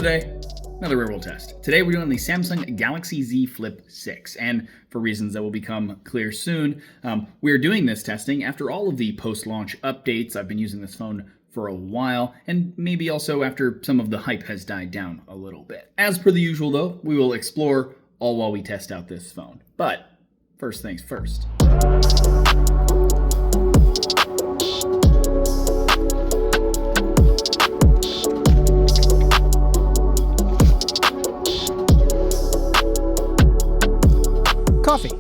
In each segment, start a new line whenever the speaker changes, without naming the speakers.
day, another real-world test. Today we're doing the Samsung Galaxy Z Flip 6, and for reasons that will become clear soon, we're doing this testing after all of the post-launch updates. I've been using this phone for a while, and maybe also after some of the hype has died down a little bit. As per the usual though, we will explore all while we test out this phone. But first things first.
Coffee.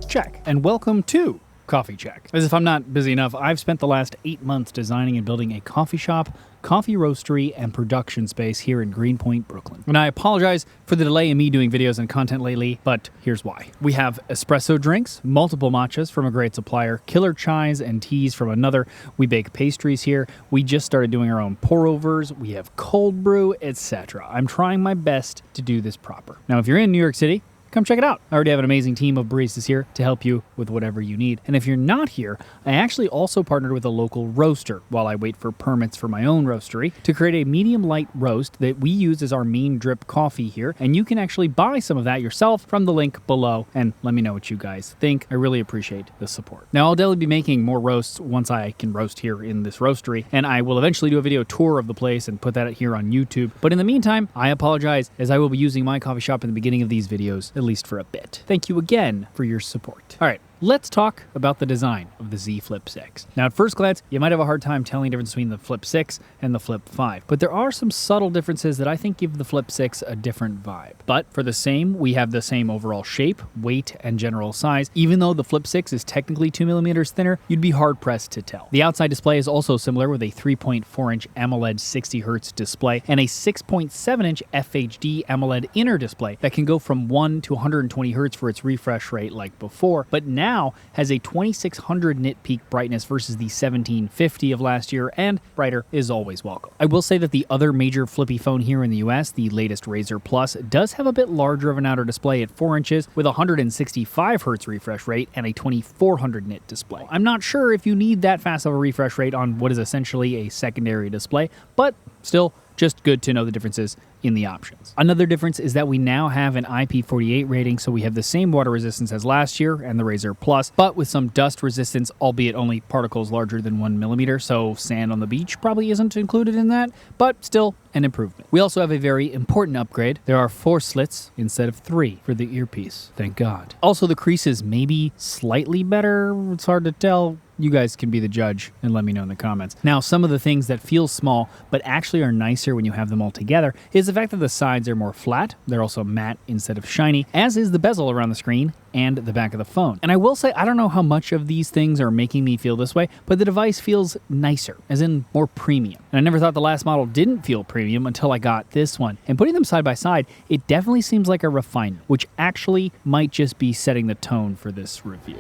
Check. And welcome to Coffee Check. As if I'm not busy enough, I've spent the last 8 months designing and building a coffee shop, coffee roastery, and production space here in Greenpoint, Brooklyn. And I apologize for the delay in me doing videos and content lately, but here's why. We have espresso drinks, multiple matchas from a great supplier, killer chais and teas from another. We bake pastries here. We just started doing our own pour-overs. We have cold brew, etc. I'm trying my best to do this proper. Now, if you're in New York City, come check it out. I already have an amazing team of baristas here to help you with whatever you need. And if you're not here, I actually also partnered with a local roaster while I wait for permits for my own roastery to create a medium light roast that we use as our main drip coffee here. And you can actually buy some of that yourself from the link below and let me know what you guys think. I really appreciate the support. Now, I'll definitely be making more roasts once I can roast here in this roastery, and I will eventually do a video tour of the place and put that here on YouTube. But in the meantime, I apologize as I will be using my coffee shop in the beginning of these videos, at least for a bit. Thank you again for your support. All right, let's talk about the design of the Z Flip 6. Now, at first glance, you might have a hard time telling the difference between the Flip 6 and the Flip 5, but there are some subtle differences that I think give the Flip 6 a different vibe. But for the same, we have the same overall shape, weight, and general size. Even though the Flip 6 is technically 2 millimeters thinner, you'd be hard-pressed to tell. The outside display is also similar with a 3.4-inch AMOLED 60Hz display and a 6.7-inch FHD AMOLED inner display that can go from 1 to 120 Hz for its refresh rate like before, but now has a 2600 nit peak brightness versus the 1750 of last year, and brighter is always welcome. I will say that the other major flippy phone here in the US, the latest Razr Plus, does have a bit larger of an outer display at 4 inches with a 165 Hz refresh rate and a 2400 nit display. I'm not sure if you need that fast of a refresh rate on what is essentially a secondary display, but still, just good to know the differences in the options. Another difference is that we now have an IP48 rating, so we have the same water resistance as last year and the Razr Plus, but with some dust resistance, albeit only particles larger than 1 millimeter, so sand on the beach probably isn't included in that, but still an improvement. We also have a very important upgrade. There are 4 slits instead of 3 for the earpiece. Thank God. Also, the creases may be slightly better. It's hard to tell. You guys can be the judge and let me know in the comments. Now, some of the things that feel small but actually are nicer when you have them all together is the fact that the sides are more flat. They're also matte instead of shiny, as is the bezel around the screen and the back of the phone. And I will say, I don't know how much of these things are making me feel this way, but the device feels nicer, as in more premium. And I never thought the last model didn't feel premium until I got this one. And putting them side by side, it definitely seems like a refinement, which actually might just be setting the tone for this review.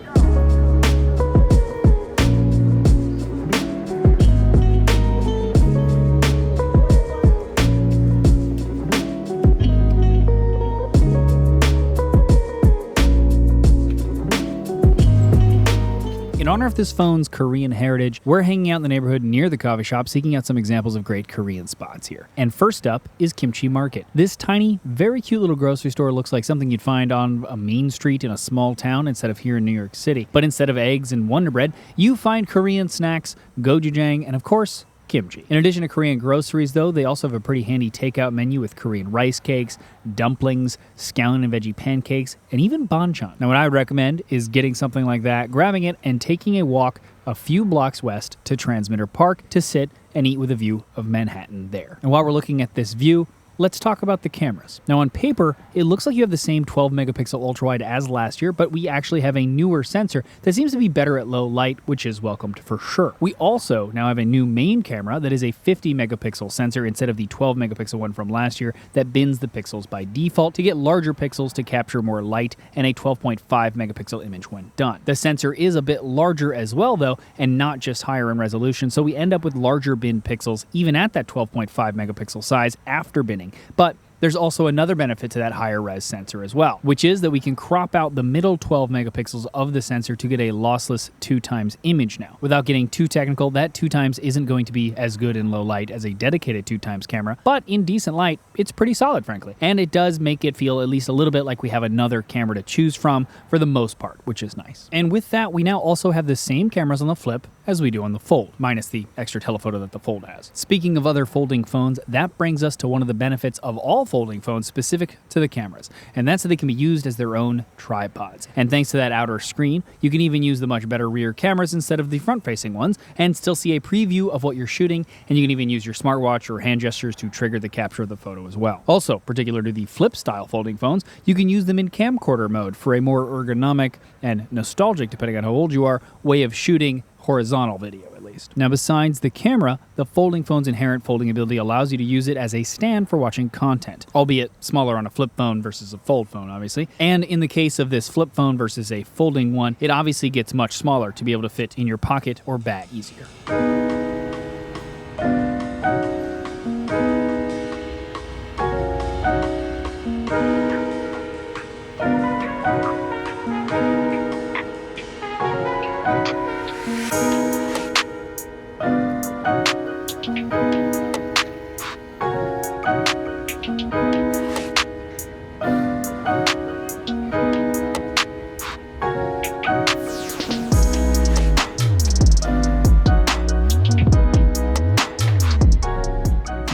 In honor of this phone's Korean heritage, we're hanging out in the neighborhood near the coffee shop, seeking out some examples of great Korean spots here. And first up is Kimchi Market. This tiny, very cute little grocery store looks like something you'd find on a main street in a small town instead of here in New York City. But instead of eggs and Wonder Bread, you find Korean snacks, gochujang, and of course, kimchi. In addition to Korean groceries, though, they also have a pretty handy takeout menu with Korean rice cakes, dumplings, scallion and veggie pancakes, and even banchan. Now, what I would recommend is getting something like that, grabbing it, and taking a walk a few blocks west to Transmitter Park to sit and eat with a view of Manhattan there. And while we're looking at this view, let's talk about the cameras. Now, on paper, it looks like you have the same 12-megapixel ultrawide as last year, but we actually have a newer sensor that seems to be better at low light, which is welcomed for sure. We also now have a new main camera that is a 50-megapixel sensor instead of the 12-megapixel one from last year that bins the pixels by default to get larger pixels to capture more light, and a 12.5-megapixel image when done. The sensor is a bit larger as well, though, and not just higher in resolution, so we end up with larger bin pixels even at that 12.5-megapixel size after binning. But There's also another benefit to that higher res sensor as well, which is that we can crop out the middle 12 megapixels of the sensor to get a lossless 2x image now. Without getting too technical, that 2x isn't going to be as good in low light as a dedicated 2x camera, but in decent light, it's pretty solid, frankly. And it does make it feel at least a little bit like we have another camera to choose from for the most part, which is nice. And with that, we now also have the same cameras on the Flip as we do on the Fold, minus the extra telephoto that the Fold has. Speaking of other folding phones, that brings us to one of the benefits of all folding phones specific to the cameras, and that's that they can be used as their own tripods. And thanks to that outer screen, you can even use the much better rear cameras instead of the front-facing ones, and still see a preview of what you're shooting, and you can even use your smartwatch or hand gestures to trigger the capture of the photo as well. Also, particular to the Flip-style folding phones, you can use them in camcorder mode for a more ergonomic and nostalgic, depending on how old you are, way of shooting horizontal video, at least. Now, besides the camera, the folding phone's inherent folding ability allows you to use it as a stand for watching content, albeit smaller on a flip phone versus a fold phone, obviously. And in the case of this flip phone versus a folding one, it obviously gets much smaller to be able to fit in your pocket or bag easier.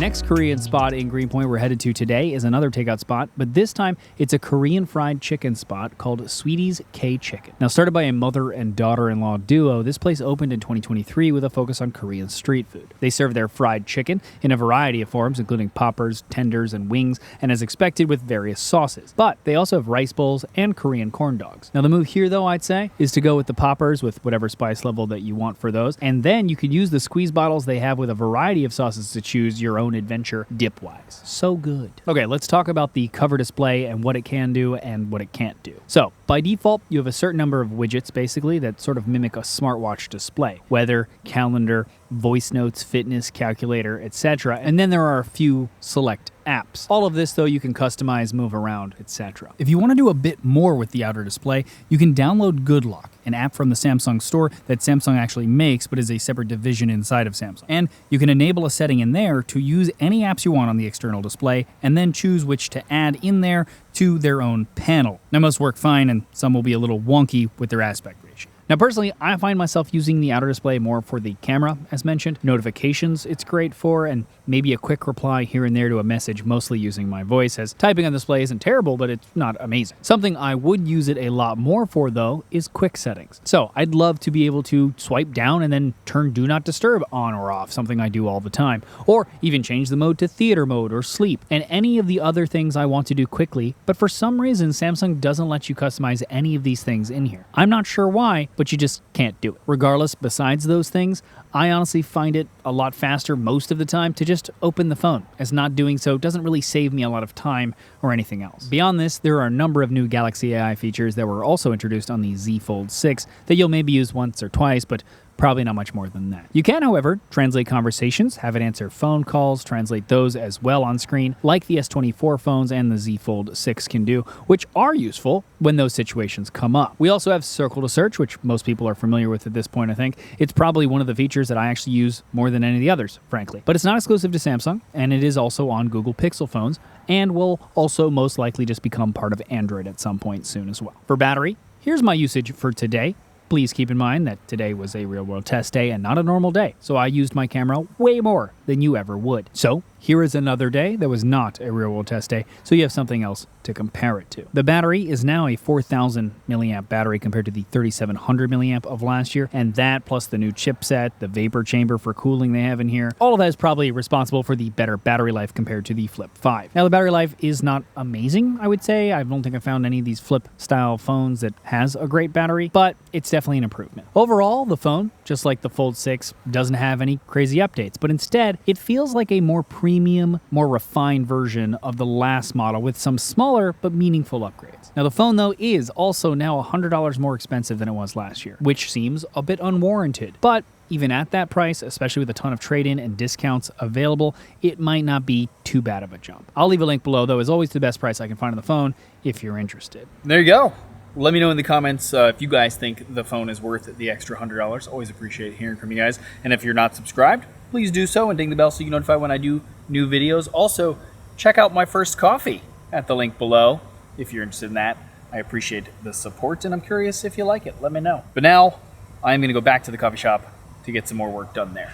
Next Korean spot in Greenpoint we're headed to today is another takeout spot, but this time it's a Korean fried chicken spot called Sweetie's K-Chicken. Now, started by a mother and daughter-in-law duo, this place opened in 2023 with a focus on Korean street food. They serve their fried chicken in a variety of forms, including poppers, tenders, and wings, and as expected with various sauces. But they also have rice bowls and Korean corn dogs. Now, the move here, though, I'd say, is to go with the poppers with whatever spice level that you want for those, and then you can use the squeeze bottles they have with a variety of sauces to choose your own adventure dip-wise. So good. Okay, let's talk about the cover display and what it can do and what it can't do. So, by default, you have a certain number of widgets, basically, that sort of mimic a smartwatch display. Weather, calendar, voice notes, fitness, calculator, etc. And then there are a few select apps. All of this, though, you can customize, move around, etc. If you want to do a bit more with the outer display, you can download Good Lock, an app from the Samsung store that Samsung actually makes, but is a separate division inside of Samsung. And you can enable a setting in there to use any apps you want on the external display, and then choose which to add in there to their own panel. Now, most work fine, and some will be a little wonky with their aspect ratio. Now, personally, I find myself using the outer display more for the camera, as mentioned. Notifications it's great for, and maybe a quick reply here and there to a message, mostly using my voice, as typing on display isn't terrible, but it's not amazing. Something I would use it a lot more for, though, is quick settings. So I'd love to be able to swipe down and then turn Do Not Disturb on or off, something I do all the time, or even change the mode to theater mode or sleep, and any of the other things I want to do quickly, but for some reason, Samsung doesn't let you customize any of these things in here. I'm not sure why, but you just can't do it. Regardless, besides those things, I honestly find it a lot faster most of the time to just open the phone, as not doing so doesn't really save me a lot of time or anything else. Beyond this, there are a number of new Galaxy AI features that were also introduced on the Z Fold 6 that you'll maybe use once or twice, but probably not much more than that. You can, however, translate conversations, have it answer phone calls, translate those as well on screen, like the S24 phones and the Z Fold 6 can do, which are useful when those situations come up. We also have Circle to Search, which most people are familiar with at this point, I think. It's probably one of the features that I actually use more than any of the others, frankly. But it's not exclusive to Samsung, and it is also on Google Pixel phones, and will also most likely just become part of Android at some point soon as well. For battery, here's my usage for today. Please keep in mind that today was a real-world test day and not a normal day, so I used my camera way more than you ever would. So, here is another day that was not a real-world test day, so you have something else to compare it to. The battery is now a 4,000 milliamp battery compared to the 3,700 milliamp of last year, and that plus the new chipset, the vapor chamber for cooling they have in here, all of that is probably responsible for the better battery life compared to the Flip 5. Now, the battery life is not amazing, I would say. I don't think I found any of these Flip-style phones that has a great battery, but it's definitely an improvement. Overall, the phone, just like the Fold 6, doesn't have any crazy updates, but instead but it feels like a more premium, more refined version of the last model with some smaller but meaningful upgrades. Now the phone though is also now $100 more expensive than it was last year, which seems a bit unwarranted. But even at that price, especially with a ton of trade-in and discounts available, it might not be too bad of a jump. I'll leave a link below though, as always the best price I can find on the phone if you're interested.
There you go. Let me know in the comments if you guys think the phone is worth the extra $100. Always appreciate hearing from you guys. And if you're not subscribed, please do so and ding the bell so you get notified when I do new videos. Also, check out my first coffee at the link below if you're interested in that. I appreciate the support and I'm curious if you like it. Let me know. But now, I'm going to go back to the coffee shop to get some more work done there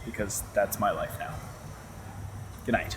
because that's my life now. Good night.